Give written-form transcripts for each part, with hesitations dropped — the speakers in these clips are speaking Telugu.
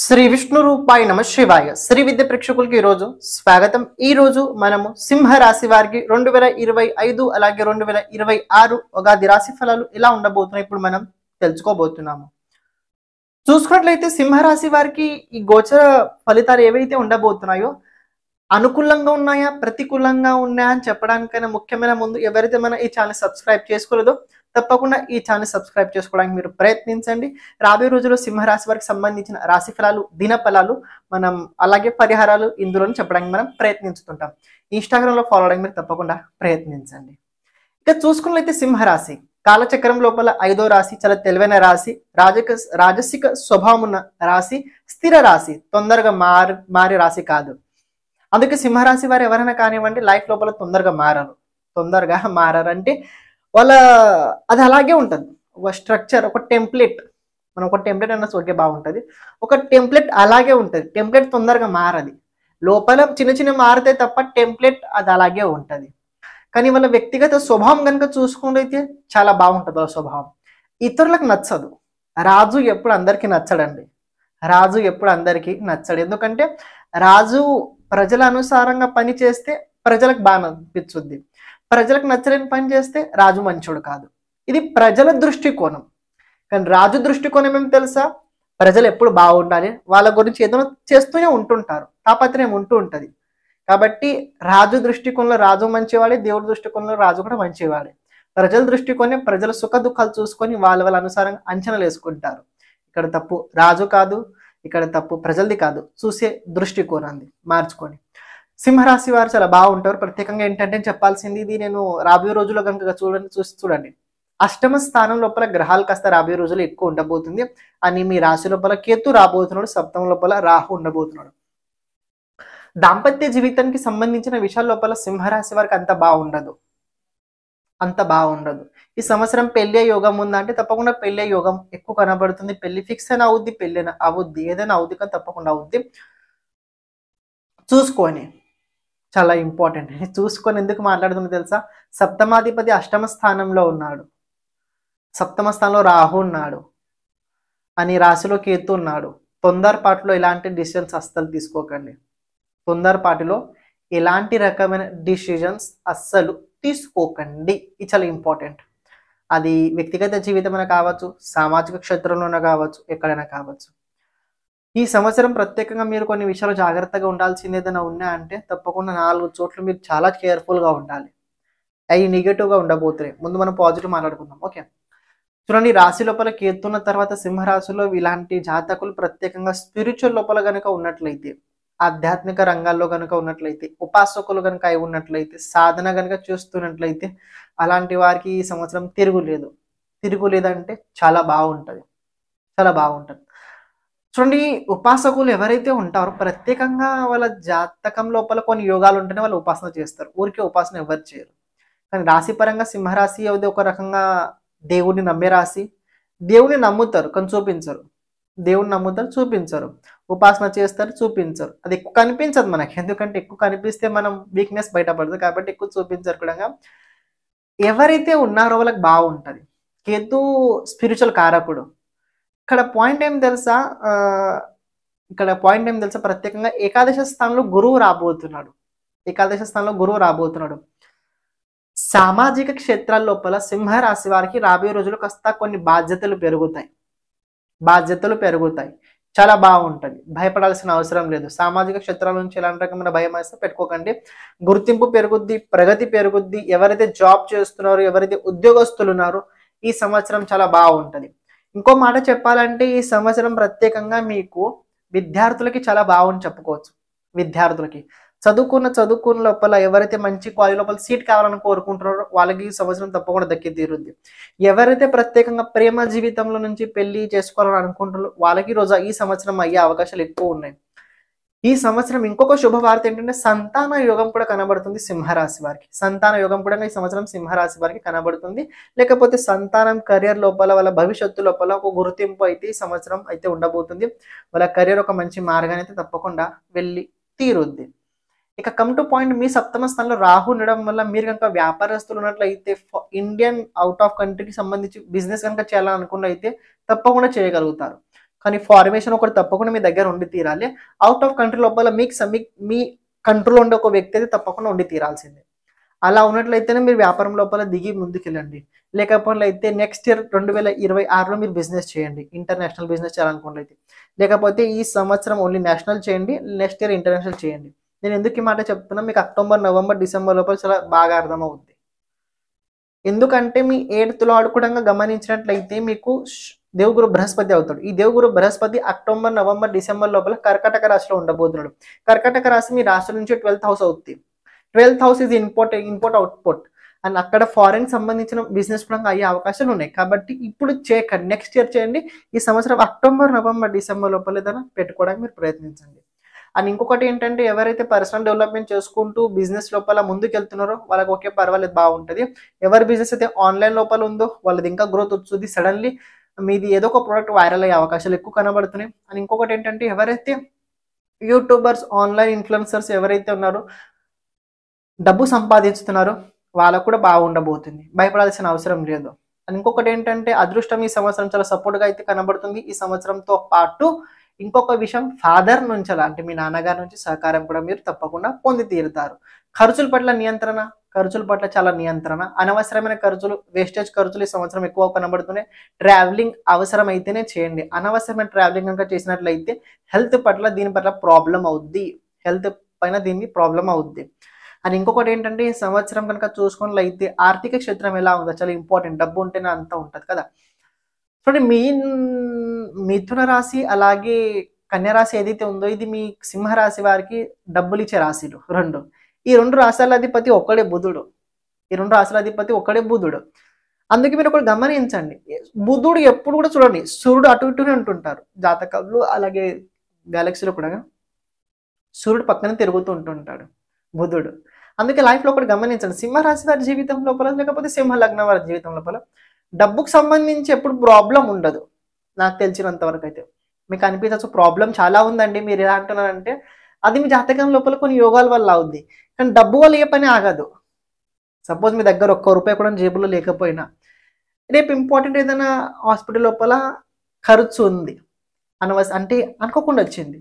శ్రీ విష్ణు రూపాయ నమ శివాయ. శ్రీ విద్య ప్రేక్షకులకి ఈరోజు స్వాగతం. ఈ రోజు మనము సింహ రాశి వారికి 2025 అలాగే 2026 ఉగాది రాశి ఫలాలు ఎలా ఉండబోతున్నాయి ఇప్పుడు మనం తెలుసుకోబోతున్నాము. చూసుకున్నట్లయితే సింహరాశి వారికి ఈ గోచర ఫలితాలు ఏవైతే ఉండబోతున్నాయో అనుకూలంగా ఉన్నాయా ప్రతికూలంగా ఉన్నాయా అని చెప్పడానికైనా ముఖ్యమైన ముందు ఎవరైతే మన ఈ ఛానల్ సబ్స్క్రైబ్ చేసుకోలేదో తప్పకుండా ఈ ఛానల్ సబ్స్క్రైబ్ చేసుకోవడానికి మీరు ప్రయత్నించండి. రాబోయే రోజుల్లో సింహరాశి వారికి సంబంధించిన రాశి ఫలాలు, దిన ఫలాలు మనం అలాగే పరిహారాలు ఇందులో చెప్పడానికి మనం ప్రయత్నించుతుంటాం. ఇన్స్టాగ్రామ్లో ఫాలో అవడానికి మీరు తప్పకుండా ప్రయత్నించండి. ఇక చూసుకున్నట్లయితే సింహరాశి కాలచక్రం లోపల 5వ రాశి, చాలా తెలివైన రాశి, రాజసిక స్వభావం ఉన్న రాశి, స్థిర రాశి, తొందరగా మారే రాశి కాదు. అందుకే సింహరాశి వారు ఎవరైనా కానివ్వండి లైఫ్ లోపల తొందరగా మారారు అంటే వాళ్ళ అది అలాగే ఉంటుంది. ఒక స్ట్రక్చర్, ఒక టెంప్లెట్, మనం ఒక టెంప్లెట్ అన్న ఓకే బాగుంటుంది. ఒక టెంప్లెట్ అలాగే ఉంటుంది. టెంప్లెట్ తొందరగా మారది, లోపల చిన్న చిన్న మారితే తప్ప టెంప్లెట్ అది అలాగే ఉంటుంది. కానీ వాళ్ళ వ్యక్తిగత స్వభావం కనుక చూసుకుంటే చాలా బాగుంటుంది. వాళ్ళ స్వభావం ఇతరులకు నచ్చదు. రాజు ఎప్పుడు అందరికీ నచ్చడండి. రాజు ఎప్పుడు అందరికీ నచ్చడు. ఎందుకంటే రాజు ప్రజల అనుసారంగా పని చేస్తే ప్రజలకు బాగా అనిపించుద్ది. ప్రజలకు నచ్చలేని పని చేస్తే రాజు మంచోడు కాదు. ఇది ప్రజల దృష్టికోణం. కానీ రాజు దృష్టికోణం ఏం తెలుసా? ప్రజలు ఎప్పుడు బాగుండాలి, వాళ్ళ గురించి ఏదైనా చేస్తూనే ఉంటుంటారు, తాపత్రయం ఉంటూ ఉంటుంది. కాబట్టి రాజు దృష్టికోణంలో రాజు మంచివాడే, దేవుడి దృష్టికోణంలో రాజు కూడా మంచివాడే. ప్రజల దృష్టికోణం ప్రజల సుఖ దుఃఖాలు చూసుకొని వాళ్ళ అనుసారంగా అంచనాలు వేసుకుంటారు. ఇక్కడ తప్పు రాజు కాదు, ఇక్కడ తప్పు ప్రజలది కాదు, చూసే దృష్టికోణాన్ని మార్చుకొని. సింహరాశి వారు చాలా బాగుంటారు. ప్రత్యేకంగా ఏంటంటే చెప్పాల్సింది, ఇది నేను రాబోయే రోజుల్లో కనుక చూడండి అష్టమ స్థానం లోపల గ్రహాలు కాస్త రాబోయే రోజులు ఎక్కువ ఉండబోతుంది. అని మీ రాశి లోపల కేతు రాబోతున్నాడు, సప్తమ లోపల రాహు ఉండబోతున్నాడు. దాంపత్య జీవితానికి సంబంధించిన విషయాల లోపల సింహరాశి వారికి అంత బాగుండదు. ఈ సంవత్సరం పెళ్లి యోగం ఉందా అంటే తప్పకుండా పెళ్లి యోగం ఎక్కువ కనబడుతుంది. పెళ్లి ఫిక్స్ అయినా అవుద్ది, పెళ్లి అవుద్ది, ఏదైనా అవుద్ది కానీ తప్పకుండా అవుద్ది. చూసుకొని, చాలా ఇంపార్టెంట్. చూసుకొని ఎందుకు మాట్లాడుతుందో తెలుసా? సప్తమాధిపతి అష్టమ స్థానంలో ఉన్నాడు, సప్తమ స్థానంలో రాహు ఉన్నాడు, అని రాశిలో కేతు ఉన్నాడు. తొందరపాటులో ఇలాంటి డిసిషన్స్ అస్సలు తీసుకోకండి. తొందరపాటులో ఎలాంటి రకమైన డిసిజన్స్ అస్సలు తీసుకోకండి. ఇది చాలా ఇంపార్టెంట్. అది వ్యక్తిగత జీవితమైనా కావచ్చు, సామాజిక క్షేత్రంలోనే కావచ్చు, ఎక్కడైనా కావచ్చు. ఈ సంవత్సరం ప్రత్యేకంగా మీరు కొన్ని విషయాలు జాగ్రత్తగా ఉండాల్సింది ఏదైనా ఉన్నాయంటే తప్పకుండా 4 చోట్ల మీరు చాలా కేర్ఫుల్గా ఉండాలి. అవి నెగిటివ్గా ఉండబోతున్నాయి. ముందు మనం పాజిటివ్ మాట్లాడుకుందాం. ఓకే, చూడండి, రాశి లోపల కేతున్న తర్వాత సింహరాశిలో ఇలాంటి జాతకులు ప్రత్యేకంగా స్పిరిచువల్ లోపల కనుక ఉన్నట్లయితే, ఆధ్యాత్మిక రంగాల్లో కనుక ఉన్నట్లయితే, ఉపాసకులు కనుక అయి ఉన్నట్లయితే, సాధన కనుక చేస్తున్నట్లయితే అలాంటి వారికి ఈ సంవత్సరం తిరుగులేదంటే చాలా బాగుంటుంది. చూడండి, ఉపాసకులు ఎవరైతే ఉంటారో ప్రత్యేకంగా వాళ్ళ జాతకం లోపల కొన్ని యోగాలు ఉంటేనే వాళ్ళు ఉపాసన చేస్తారు. ఊరికే ఉపాసన ఎవరు చేయరు. కానీ రాశి పరంగా సింహరాశి అది ఒక రకంగా దేవుడిని నమ్మే రాశి. దేవుడిని నమ్ముతారు కానీ చూపించరు. దేవుడిని నమ్ముతారు, చూపించరు. ఉపాసన చేస్తారు, చూపించరు. అది ఎక్కువ కనిపించదు మనకి. ఎందుకంటే ఎక్కువ కనిపిస్తే మనం వీక్నెస్ బయటపడుతుంది. కాబట్టి ఎక్కువ చూపించరు కూడా. ఎవరైతే ఉన్నారో వాళ్ళకి బాగుంటుంది. కేతు స్పిరిచువల్ కారకుడు. ఇక్కడ పాయింట్ ఏం తెలుసా? ప్రత్యేకంగా ఏకాదశ స్థానంలో గురువు రాబోతున్నాడు. సామాజిక క్షేత్రాల లోపల సింహరాశి వారికి రాబోయే రోజులు కాస్త కొన్ని బాధ్యతలు పెరుగుతాయి. చాలా బాగుంటుంది. భయపడాల్సిన అవసరం లేదు. సామాజిక క్షేత్రాల నుంచి ఎలాంటి రకమైన భయం వేస్తే పెట్టుకోకండి. గుర్తింపు పెరుగుద్ది, ప్రగతి పెరుగుద్ది. ఎవరైతే జాబ్ చేస్తున్నారో, ఎవరైతే ఉద్యోగస్తులు ఉన్నారో ఈ సంవత్సరం చాలా బాగుంటుంది. ఇంకో మాట చెప్పాలంటే ఈ సంవత్సరం ప్రత్యేకంగా మీకు విద్యార్థులకి చాలా బాగుంది చెప్పుకోవచ్చు. విద్యార్థులకి చదువుకున్న లోపల ఎవరైతే మంచి కాలేజ్ లోపల సీట్ కావాలని కోరుకుంటున్నారో వాళ్ళకి ఈ సంవత్సరం తప్పకుండా దక్కి తీరుద్ది. ఎవరైతే ప్రత్యేకంగా ప్రేమ జీవితంలో నుంచి పెళ్లి చేసుకోవాలని అనుకుంటున్నారో వాళ్ళకి ఈ సంవత్సరం అయ్యే అవకాశాలు ఎక్కువ ఉన్నాయి. ఈ సంవత్సరం ఇంకొక శుభవార్త ఏంటంటే సంతాన యోగం కూడా కనబడుతుంది సింహరాశి వారికి. సంతాన యోగం కూడా ఈ సంవత్సరం సింహరాశి వారికి కనబడుతుంది. లేకపోతే సంతానం కెరియర్ లోపల, వాళ్ళ భవిష్యత్తు లోపల ఒక గుర్తింపు అయితే ఈ సంవత్సరం అయితే ఉండబోతుంది. వాళ్ళ కెరియర్ ఒక మంచి మార్గాన్ని అయితే తప్పకుండా వెళ్ళి తీరుద్ది. ఇక కమ్ టు పాయింట్, మీ సప్తమ స్థానంలో రాహు ఉండడం వల్ల మీరు కనుక వ్యాపారస్తులు ఉన్నట్లయితే, ఇండియన్ అవుట్ ఆఫ్ కంట్రీకి సంబంధించి బిజినెస్ కనుక చేయాలనుకున్నట్లయితే తప్పకుండా చేయగలుగుతారు. కానీ ఫార్మేషన్ ఒకటి తప్పకుండా మీ దగ్గర ఉండి తీరాలి. అవుట్ ఆఫ్ కంట్రీ లోపల మీ కంట్రోల్ ఉండే ఒక వ్యక్తి అయితే తప్పకుండా ఉండి తీరాల్సిందే. అలా ఉన్నట్లయితేనే మీరు వ్యాపారం లోపల దిగి ముందుకెళ్ళండి. లేకపోతే నెక్స్ట్ ఇయర్ 2026లో మీరు బిజినెస్ చేయండి. ఇంటర్నేషనల్ బిజినెస్ చేయాలనుకున్నట్లయితే. లేకపోతే ఈ సంవత్సరం ఓన్లీ నేషనల్ చేయండి. నెక్స్ట్ ఇయర్ ఇంటర్నేషనల్ చేయండి. నేను ఎందుకు ఈ మాట చెప్తున్నా, మీకు అక్టోబర్, నవంబర్, డిసెంబర్ లోపల చాలా బాగా అర్థమవుద్ది. ఎందుకంటే మీ 8th లార్డ్ కూడా గమనించినట్లయితే మీకు దేవగురు బృహస్పతి అవుతాడు. ఈ దేవగురు బృహస్పతి అక్టోబర్, నవంబర్, డిసెంబర్ లోపల కర్కాటక రాశిలో ఉండబోతున్నాడు. కర్కాటక రాశి మీ రాశి నుంచి 12th హౌస్ అవుతుంది. 12th హౌస్ ఇది ఇంపోర్ట్ అవుట్పుట్ అండ్ అక్కడ ఫారెన్ సంబంధించిన బిజినెస్ కూడా అయ్యే అవకాశాలు ఉన్నాయి. కాబట్టి ఇప్పుడు చేయకండి, నెక్స్ట్ ఇయర్ చేయండి. ఈ సంవత్సరం అక్టోబర్, నవంబర్, డిసెంబర్ లోపల ఏదైనా పెట్టుకోవడానికి మీరు ప్రయత్నించండి. అండ్ ఇంకొకటి ఏంటంటే, ఎవరైతే పర్సనల్ డెవలప్మెంట్ చేసుకుంటూ బిజినెస్ లోపల ముందుకు వెళ్తున్నారో వాళ్ళకి ఓకే పర్వాలేదు, బాగుంటుంది. ఎవరి బిజినెస్ అయితే ఆన్లైన్ లోపల ఉందో వాళ్ళది ఇంకా గ్రోత్ వస్తుంది. సడన్లీ మీది ఏదో ఒక ప్రోడక్ట్ వైరల్ అయ్యే అవకాశాలు ఎక్కువ కనబడుతున్నాయి. అండ్ ఇంకొకటి ఏంటంటే, ఎవరైతే యూట్యూబర్స్, ఆన్లైన్ ఇన్ఫ్లుయెన్సర్స్ ఎవరైతే ఉన్నారో డబ్బు సంపాదిస్తున్నారో వాళ్ళకు కూడా బాగుండబోతుంది. భయపడాల్సిన అవసరం లేదు. అండ్ ఇంకొకటి ఏంటంటే, అదృష్టం ఈ సంవత్సరం చాలా సపోర్ట్గా అయితే కనబడుతుంది. ఈ సంవత్సరంతో పాటు ఇంకొక విషయం, ఫాదర్ నుంచి అంటే మీ నాన్నగారి నుంచి సహకారం కూడా మీరు తప్పకుండా పొంది తీరుతారు. ఖర్చుల పట్ల నియంత్రణ, ఖర్చుల పట్ల చాలా నియంత్రణ. అనవసరమైన ఖర్చులు, వేస్టేజ్ ఖర్చులు ఈ సంవత్సరం ఎక్కువ కనబడుతున్నాయి. ట్రావెలింగ్ అవసరం అయితేనే చేయండి. అనవసరమైన ట్రావెలింగ్ కనుక చేసినట్లయితే హెల్త్ పట్ల దీని పట్ల ప్రాబ్లం అవుద్ది. హెల్త్ పైన దీన్ని ప్రాబ్లం అవుద్ది. అండ్ ఇంకొకటి ఏంటంటే, ఈ సంవత్సరం కనుక చూసుకున్నట్లయితే ఆర్థిక క్షేత్రం ఎలా ఉందో చాలా ఇంపార్టెంట్. డబ్బు ఉంటేనే అంతా ఉంటుంది కదా. చూడండి, మిథున రాశి అలాగే కన్యా రాశి ఏదైతే ఉందో ఇది మీ సింహరాశి వారికి డబ్బులు ఇచ్చే రాశిలు రెండు. ఈ రెండు రాశుల అధిపతి ఒక్కడే బుధుడు. అందుకే మీరు ఒకటి గమనించండి, బుధుడు ఎప్పుడు కూడా చూడండి, సూర్యుడు అటు ఇటునే ఉంటుంటారు జాతకాలు, అలాగే గెలాక్సీలో కూడా సూర్యుడు పక్కన తిరుగుతూ ఉంటుంటాడు బుధుడు. అందుకే లైఫ్లో ఒకటి గమనించండి, సింహరాశి వారి జీవితం లోపల లేకపోతే సింహ లగ్నం వారి జీవితం లోపల డబ్బుకు సంబంధించి ఎప్పుడు ప్రాబ్లం ఉండదు. నాకు తెలిసినంత వరకు అయితే మీకు అనిపించచ్చు ప్రాబ్లం చాలా ఉందండి, మీరు ఎలా అంటున్నారంటే అది మీ జాతకం లోపల కొన్ని యోగాల వల్ల అవుద్ది. కానీ డబ్బు వల్ల ఏ పని ఆగదు. సపోజ్ మీ దగ్గర ₹1 కూడా జేబులో లేకపోయినా, రేపు ఇంపార్టెంట్ ఏదైనా హాస్పిటల్ లోపల ఖర్చు ఉంది అంటే అనుకోకుండా వచ్చింది,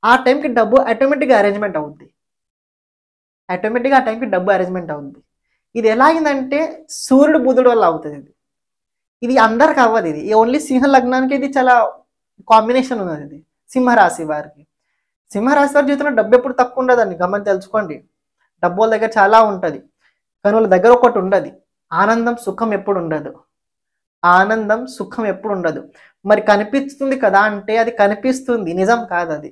ఆ టైంకి డబ్బు ఆటోమేటిక్గా అరేంజ్మెంట్ అవుద్ది. ఇది ఎలా అయిందంటే సూర్యుడు బుధుడు వల్ల అవుతుంది. ఇది అందరికి అవ్వదు. ఇది ఓన్లీ సింహ లగ్నానికి ఇది చాలా కాంబినేషన్ ఉన్నది. ఇది సింహరాశి వారికి. సింహరాశి వారి జీవితంలో డబ్బు ఎప్పుడు తక్కువ ఉండదండి, గమని తెలుసుకోండి. డబ్బు వాళ్ళ దగ్గర చాలా ఉంటుంది, కానీ వాళ్ళ దగ్గర ఒకటి ఉండదు, ఆనందం సుఖం ఎప్పుడు ఉండదు. మరి కనిపిస్తుంది కదా అంటే అది కనిపిస్తుంది, నిజం కాదు. అది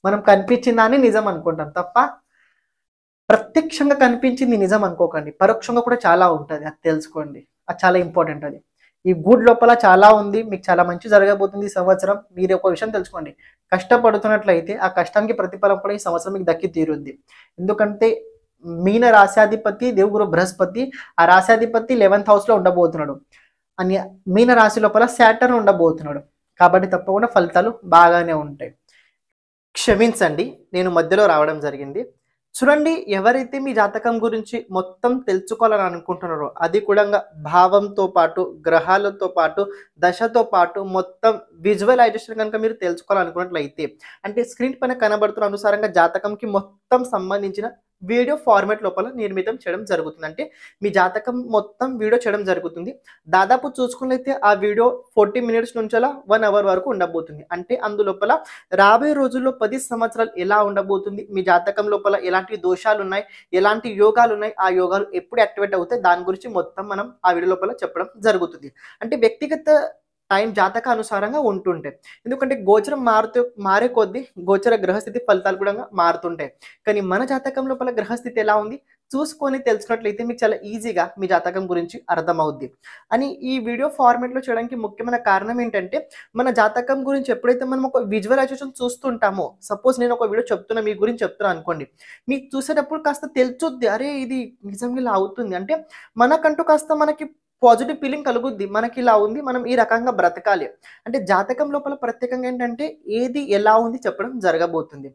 మనం కనిపించిందాన్ని నిజం అనుకుంటాం తప్ప ప్రత్యక్షంగా కనిపించింది నిజం అనుకోకండి. పరోక్షంగా కూడా చాలా ఉంటుంది, అది తెలుసుకోండి. అది చాలా ఇంపార్టెంట్. అది ఈ గుడ్ లోపల చాలా ఉంది. మీకు చాలా మంచి జరగబోతుంది ఈ సంవత్సరం. మీరు ఒక విషయం తెలుసుకోండి, కష్టపడుతున్నట్లయితే ఆ కష్టానికి ప్రతిఫలం కూడా ఈ సంవత్సరం మీకు దక్కి తీరుద్ది. ఎందుకంటే మీన రాశాధిపతి దేవగురు బృహస్పతి, ఆ రాశాధిపతి 11th హౌస్లో ఉండబోతున్నాడు అని మీన రాశి లోపల శాటర్న్ ఉండబోతున్నాడు. కాబట్టి తప్పకుండా ఫలితాలు బాగానే ఉంటాయి. క్షమించండి, నేను మధ్యలో రావడం జరిగింది. చూడండి, ఎవరైతే మీ జాతకం గురించి మొత్తం తెలుసుకోవాలని అనుకుంటున్నారో అది కూడా భావంతో పాటు, గ్రహాలతో పాటు, దశతో పాటు మొత్తం విజువలైజేషన్ కనుక మీరు తెలుసుకోవాలనుకున్నట్లయితే, అంటే స్క్రీన్ పైన కనబడుతున్న అనుసారంగా జాతకంకి మొత్తం సంబంధించిన వీడియో ఫార్మాట్ లోపల నిర్మితం చేయడం జరుగుతుంది. అంటే మీ జాతకం మొత్తం వీడియో చేయడం జరుగుతుంది. దాదాపు చూసుకున్నట్లయితే ఆ వీడియో 40 minutes నుంచి 1 hour వరకు ఉండబోతుంది. అంటే అందులోపల రాబోయే రోజుల్లో 10 సంవత్సరాలు ఎలా ఉండబోతుంది, మీ జాతకం లోపల ఎలాంటి దోషాలు ఉన్నాయి, ఎలాంటి యోగాలు ఉన్నాయి, ఆ యోగాలు ఎప్పుడు యాక్టివేట్ అవుతాయి, దాని గురించి మొత్తం మనం ఆ వీడియో లోపల చెప్పడం జరుగుతుంది. అంటే వ్యక్తిగత టైం జాతక అనుసారంగా ఉంటుంటాయి. ఎందుకంటే గోచరం మారే కొద్దీ గోచర గ్రహస్థితి ఫలితాలు కూడా మారుతుంటాయి. కానీ మన జాతకం లోపల గ్రహస్థితి ఎలా ఉంది చూసుకొని తెలుసుకున్నట్లయితే మీకు చాలా ఈజీగా మీ జాతకం గురించి అర్థమవుద్ది. అని ఈ వీడియో ఫార్మాట్లో చేయడానికి ముఖ్యమైన కారణం ఏంటంటే, మన జాతకం గురించి ఎప్పుడైతే మనం ఒక విజువలైజేషన్ చూస్తుంటామో, సపోజ్ నేను ఒక వీడియో చెప్తున్నా, మీ గురించి చెప్తున్నా అనుకోండి, మీకు చూసేటప్పుడు కాస్త తెలుసుద్ది, అరే ఇది నిజంగా ఇలా అవుతుంది అంటే మనకంటూ కాస్త మనకి పాజిటివ్ ఫీలింగ్ కలుగుద్ది. మనకి ఇలా ఉంది, మనం ఈ రకంగా బ్రతకాలి అంటే జాతకం లోపల ప్రత్యేకంగా ఏంటంటే ఏది ఎలా ఉంది చెప్పడం జరగబోతుంది.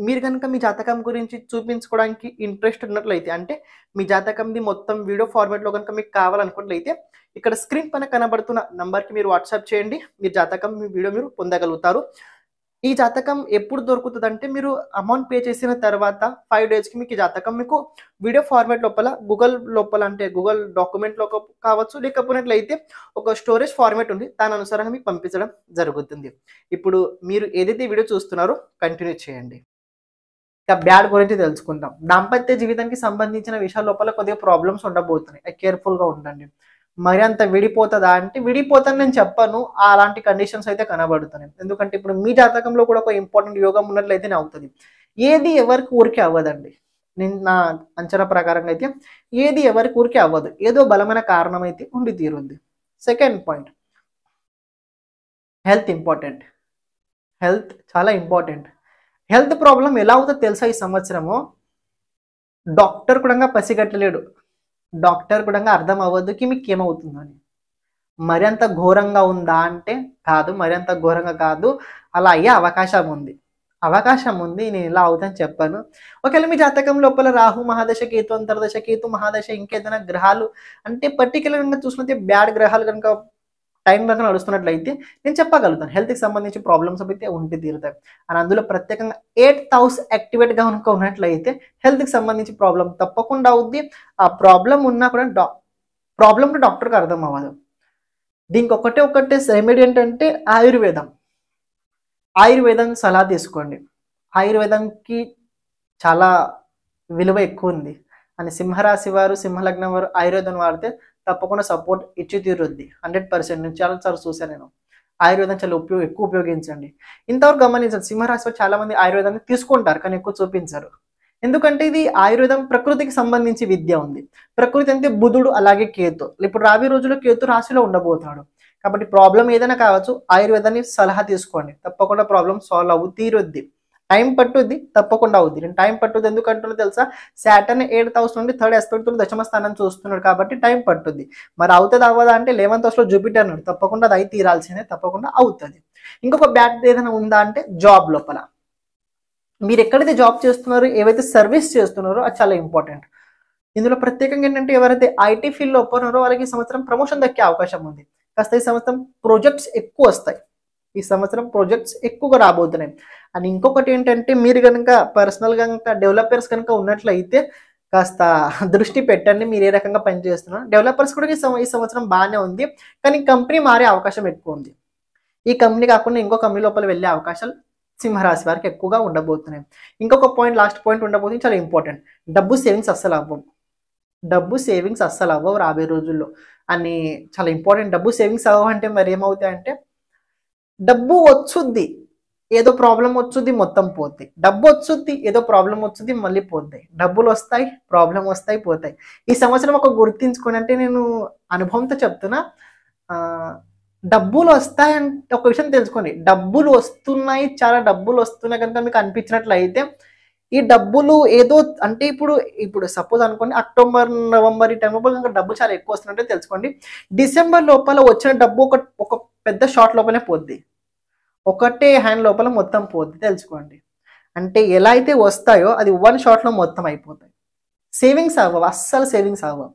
మీరు కనుక మీ జాతకం గురించి చూపించుకోవడానికి ఇంట్రెస్ట్ ఉన్నట్లయితే, అంటే మీ జాతకంది మొత్తం వీడియో ఫార్మాట్లో కనుక మీకు కావాలనుకున్నట్లయితే ఇక్కడ స్క్రీన్ పైన కనబడుతున్న నంబర్కి మీరు వాట్సాప్ చేయండి. మీ జాతకం మీ వీడియో మీరు పొందగలుగుతారు. ఈ జాతకం ఎప్పుడు దొరుకుతుందంటే మీరు అమౌంట్ పే చేసిన తర్వాత 5 డేస్కి మీకు ఈ జాతకం మీకు వీడియో ఫార్మాట్ లోపల గూగుల్ లోపల అంటే గూగుల్ డాక్యుమెంట్లో కావచ్చు, లేకపోయినట్లయితే ఒక స్టోరేజ్ ఫార్మాట్ ఉంది, దాని అనుసారంగా మీకు పంపించడం జరుగుతుంది. ఇప్పుడు మీరు ఏదైతే వీడియో చూస్తున్నారో కంటిన్యూ చేయండి. ఇక బ్యాడ్ గురించి తెలుసుకుందాం. దాంపత్య జీవితానికి సంబంధించిన విషయాల లోపల కొద్దిగా ప్రాబ్లమ్స్ ఉండబోతున్నాయి. కేర్ఫుల్గా ఉండండి. మరి అంత విడిపోతుందా అంటే విడిపోతాను నేను చెప్పను, అలాంటి కండిషన్స్ అయితే కనబడుతున్నాయి. ఎందుకంటే ఇప్పుడు మీ జాతకంలో కూడా ఒక ఇంపార్టెంట్ యోగం ఉన్నట్లయితేనే అవుతుంది. ఏది ఎవరికి ఊరికే అవ్వదండి. నేను నా అంచనా ప్రకారంగా అయితే ఏది ఎవరికి ఊరికే అవ్వదు, ఏదో బలమైన కారణం అయితే ఉండి తీరుంది. Second point, health important. Health చాలా ఇంపార్టెంట్. హెల్త్ ప్రాబ్లం ఎలా అవుతుందో తెలుసా? ఈ సంవత్సరము డాక్టర్ కూడా పసిగట్టలేడు, డాక్టర్ కూడా అర్థం అవ్వదుకి మీకు ఏమవుతుందని. మరి అంత ఘోరంగా ఉందా అంటే కాదు, మరి అంత ఘోరంగా కాదు, అలా అయ్యే అవకాశం ఉంది. నేను ఇలా అవుతాను చెప్పాను. ఒకవేళ మీ జాతకం లోపల రాహు మహాదశ, కేతు అంతర్దశ, కేతు మహాదశ, ఇంకేదైనా గ్రహాలు అంటే పర్టికులర్గా చూసుకుంటే బ్యాడ్ గ్రహాలు కనుక టైం కనుక నడుస్తున్నట్లయితే నేను చెప్పగలుగుతాను హెల్త్కి సంబంధించి ప్రాబ్లమ్స్ అయితే ఉండి తీరుతాయి. అని అందులో ప్రత్యేకంగా 8th హౌస్ యాక్టివేట్గా కనుక ఉన్నట్లయితే హెల్త్కి సంబంధించి ప్రాబ్లం తప్పకుండా అవుద్ది. ఆ ప్రాబ్లం ఉన్నా కూడా ప్రాబ్లం డాక్టర్కి అర్థం అవ్వదు. దీనికి ఒకటే రెమెడీ ఏంటంటే ఆయుర్వేదం సలహా తీసుకోండి. ఆయుర్వేదంకి చాలా విలువ ఎక్కువ ఉంది అని సింహరాశి వారు, సింహలగ్నం వారు ఆయుర్వేదం వాడితే తప్పకుండా సపోర్ట్ ఇచ్చి తీరుద్ది 100%. నేను చాలాసార్లు చూశాను. నేను ఆయుర్వేదం చాలా ఎక్కువ ఉపయోగించండి. ఇంతవరకు గమనించండి, సింహరాశి వారు చాలా మంది ఆయుర్వేదాన్ని తీసుకుంటారు కానీ ఎక్కువ చూపించారు. ఎందుకంటే ఇది ఆయుర్వేదం ప్రకృతికి సంబంధించి విద్య ఉంది. ప్రకృతి అంటే బుధుడు అలాగే కేతు. ఇప్పుడు రాబోయే రోజుల్లో కేతు రాశిలో ఉండబోతున్నాడు. కాబట్టి ప్రాబ్లం ఏదైనా కావచ్చు, ఆయుర్వేదాన్ని సలహా తీసుకోండి, తప్పకుండా ప్రాబ్లం సాల్వ్ అవ్వు తీరుద్ది. టైం పట్టుద్ది, తప్పకుండా అవుద్ది. నేను టైం పట్టుద్ది ఎందుకు అంటున్నా తెలుసా? సాటర్న్ 8th హౌస్ నుండి 3rd aspect తో దశమ స్థానం చూస్తున్నాడు కాబట్టి టైం పట్టుద్ది. మరి అవుతుంది అవ్వదా అంటే 11th హౌస్లో జూపిటర్ ఉన్నాడు, తప్పకుండా అది అయి తీరాల్సిందే, తప్పకుండా అవుతుంది. ఇంకొక బ్యాడ్ ఏదైనా ఉందా అంటే జాబ్ లోపల మీరు ఎక్కడైతే జాబ్ చేస్తున్నారో, ఏవైతే సర్వీస్ చేస్తున్నారో అది చాలా ఇంపార్టెంట్. ఇందులో ప్రత్యేకంగా ఏంటంటే ఎవరైతే ఐటీ ఫీల్డ్లో ఒప్పున్నారో వాళ్ళకి ఈ సంవత్సరం ప్రమోషన్ దక్కే అవకాశం ఉంది. కాస్త ఈ సంవత్సరం ప్రాజెక్ట్స్ ఎక్కువ వస్తాయి. ఈ సంవత్సరం ప్రాజెక్ట్స్ ఎక్కువగా రాబోతున్నాయి. అండ్ ఇంకొకటి ఏంటంటే మీరు కనుక పర్సనల్గా కనుక డెవలపర్స్ కనుక ఉన్నట్లయితే కాస్త దృష్టి పెట్టండి, మీరు ఏ రకంగా పనిచేస్తున్నారు. డెవలపర్స్ కూడా ఈ సంవత్సరం బాగానే ఉంది, కానీ కంపెనీ మారే అవకాశం ఎక్కువ ఉంది. ఈ కంపెనీ కాకుండా ఇంకో కంపెనీ లోపల వెళ్ళే అవకాశాలు సింహరాశి వారికి ఎక్కువగా ఉండబోతున్నాయి. ఇంకొక పాయింట్, లాస్ట్ పాయింట్ ఉండబోతుంది, చాలా ఇంపార్టెంట్. డబ్బు సేవింగ్స్ అస్సలు అవ్వవు రాబోయే రోజుల్లో అని చాలా ఇంపార్టెంట్. డబ్బు సేవింగ్స్ అవ్వవంటే మరి ఏమవుతాయంటే డబ్బు వచ్చుద్ది, ఏదో ప్రాబ్లం వచ్చుద్ది, మొత్తం పోద్ది. డబ్బు వచ్చుద్ది, ఏదో ప్రాబ్లం వచ్చుద్ది, మళ్ళీ పోద్ది. డబ్బులు వస్తాయి, ప్రాబ్లం వస్తాయి, పోతాయి. ఈ సంవత్సరం ఒక గుర్తించుకొని, అంటే నేను అనుభవంతో చెప్తున్నా, డబ్బులు వస్తాయంటే ఒక విషయం తెలుసుకోండి. డబ్బులు వస్తున్నాయి, చాలా డబ్బులు వస్తున్నాయి కనుక మీకు అనిపించినట్లయితే ఈ డబ్బులు ఏదో అంటే ఇప్పుడు సపోజ్ అనుకోండి, అక్టోబర్, నవంబర్ ఈ టైం లోపల కనుక డబ్బులు చాలా ఎక్కువ వస్తున్నట్టే తెలుసుకోండి. డిసెంబర్ లోపల వచ్చిన డబ్బు ఒక పెద్ద షార్ట్ లోపలనే పోద్ది, ఒకటే హ్యాండ్ లోపల మొత్తం పోద్ది తెలుసుకోండి. అంటే ఎలా అయితే వస్తాయో అది 1 షాట్లో మొత్తం అయిపోతాయి. సేవింగ్స్ అవ్వవు, అస్సలు సేవింగ్స్ అవ్వవు.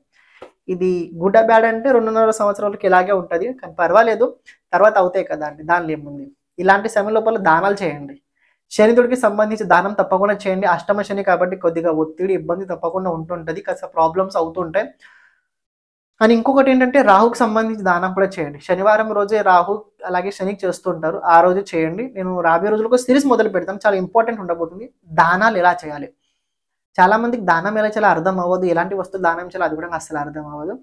ఇది గుడ్ బ్యాడ్ అంటే 2.5 సంవత్సరాలకి ఇలాగే ఉంటుంది, కానీ పర్వాలేదు, తర్వాత అవుతాయి కదా అండి, దానిలో ఏముంది. ఇలాంటి సమయం లోపల దానాలు చేయండి. శనిదుడికి సంబంధించి దానం తప్పకుండా చేయండి. అష్టమ శని కాబట్టి కొద్దిగా ఒత్తిడి, ఇబ్బంది తప్పకుండా ఉంటుంటుంది, కాస్త ప్రాబ్లమ్స్ అవుతుంటాయి. అని ఇంకొకటి ఏంటంటే రాహుకి సంబంధించి దానం కూడా చేయండి. శనివారం రోజే రాహు అలాగే శనికి చేస్తుంటారు, ఆ రోజు చేయండి. నేను రాబోయే రోజులకు సిరీస్ మొదలు పెడతాను, చాలా ఇంపార్టెంట్ ఉండబోతుంది. దానాలు ఎలా చేయాలి, చాలా మందికి దానం ఎలా చేయాలో అర్థం అవ్వదు, ఎలాంటి వస్తువులు దానం చేయాలో అది కూడా అస్సలు అర్థం అవ్వదు.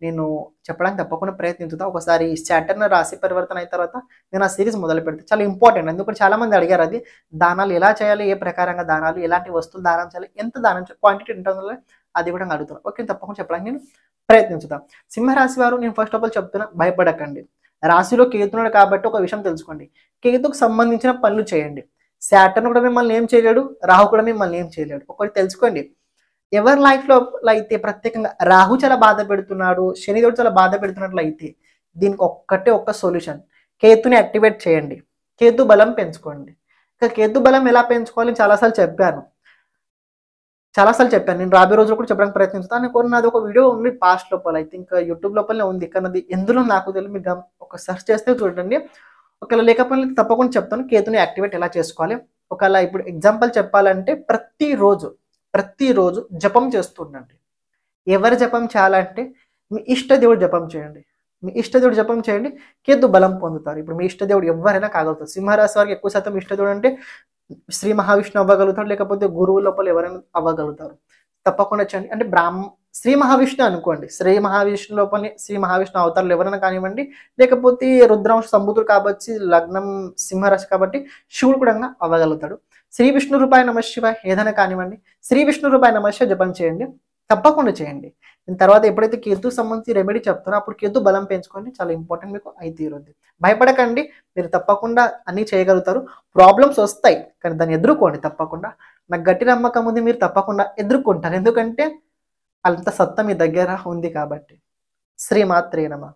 నేను చెప్పడానికి తప్పకుండా ప్రయత్నించుతా. ఒకసారి సాటర్న్ రాశి పరివర్తన అయిన తర్వాత నేను ఆ సిరీస్ మొదలు పెడతాను, చాలా ఇంపార్టెంట్. ఎందుకంటే చాలా మంది అడిగారు అది, దానాలు ఎలా చేయాలి, ఏ ప్రకారంగా దానాలు, ఎలాంటి వస్తువులు దానం చేయాలి, ఎంత దానం చేయాలి, క్వాంటిటీ ఉంటుందో అది కూడా అడుగుతాను. ఓకే, తప్పకుండా చెప్పడానికి నేను ప్రయత్నించుతాం. సింహరాశి వారు నేను ఫస్ట్ ఆఫ్ ఆల్ చెప్తున్నా, భయపడకండి. రాశిలో కేతున్నాడు కాబట్టి ఒక విషయం తెలుసుకోండి, కేతుకు సంబంధించిన పనులు చేయండి. సాటర్న్ కూడా మిమ్మల్ని ఏం చేయలేడు, రాహు కూడా మిమ్మల్ని ఏం చేయలేడు. ఒకటి తెలుసుకోండి, ఎవరి లైఫ్లో అయితే ప్రత్యేకంగా రాహు చాలా బాధ పెడుతున్నాడు, శనిదేవుడు చాలా బాధ పెడుతున్నట్లయితే దీనికి ఒక్క సొల్యూషన్, కేతుని యాక్టివేట్ చేయండి, కేతు బలం పెంచుకోండి. ఇక కేతు బలం ఎలా పెంచుకోవాలి చాలాసార్లు చెప్పాను. నేను రాబోయే రోజుల్లో కూడా చెప్పడానికి ప్రయత్నిస్తాను. నాది ఒక వీడియో ఉంది పాస్ట్ లోపల, ఐ థింక్ యూట్యూబ్ లోపలనే ఉంది. కానీ అది ఎందులో నాకు తెలియదు, మీరు ఒక సెర్చ్ చేస్తే చూడండి. ఒకవేళ లేకపోతే తప్పకుండా చెప్తాను కేతుని యాక్టివేట్ ఎలా చేసుకోవాలి. ఒకవేళ ఇప్పుడు ఎగ్జాంపుల్ చెప్పాలంటే ప్రతిరోజు జపం చేస్తుండండి. ఎవరు జపం చేయాలంటే మీ ఇష్టదేవుడు జపం చేయండి. కేతు బలం పొందుతారు. ఇప్పుడు మీ ఇష్టదేవుడు ఎవరైనా కాగలుగుతారు. సింహరాశి వారికి ఎక్కువ శాతం ఇష్టదేవుడు అంటే శ్రీ మహావిష్ణు అవ్వగలుగుతారు, లేకపోతే గురువు లోపల ఎవరైనా అవ్వగలుగుతారు. తప్పకుండా చేయండి. అంటే శ్రీ మహావిష్ణు అనుకోండి, శ్రీ మహావిష్ణు లోపల శ్రీ మహావిష్ణు అవతారాలు ఎవరైనా కానివ్వండి, లేకపోతే రుద్రాంశ సంబుధుడు కాబట్టి లగ్నం సింహరాశి కాబట్టి శివుడు కూడా అవ్వగలుగుతాడు. శ్రీ విష్ణు రూపాయ నమఃశివాయ ఏదైనా కానివ్వండి, శ్రీ విష్ణు రూపాయ నమఃశివాయ జపం చేయండి, తప్పకుండా చేయండి. తర్వాత ఎప్పుడైతే కేతు సంబంధించి రెమెడీ చెప్తారో అప్పుడు కేతు బలం పెంచుకోండి, చాలా ఇంపార్టెంట్, మీకు అయి తీరుద్ది. భయపడకండి, మీరు తప్పకుండా అన్నీ చేయగలుగుతారు. ప్రాబ్లమ్స్ వస్తాయి కానీ దాన్ని ఎదుర్కోండి తప్పకుండా. నాకు గట్టి నమ్మకం ఉంది, మీరు తప్పకుండా ఎదుర్కొంటారు. ఎందుకంటే అంత సత్తా మీ దగ్గర ఉంది కాబట్టి. శ్రీమాత్రే నమః.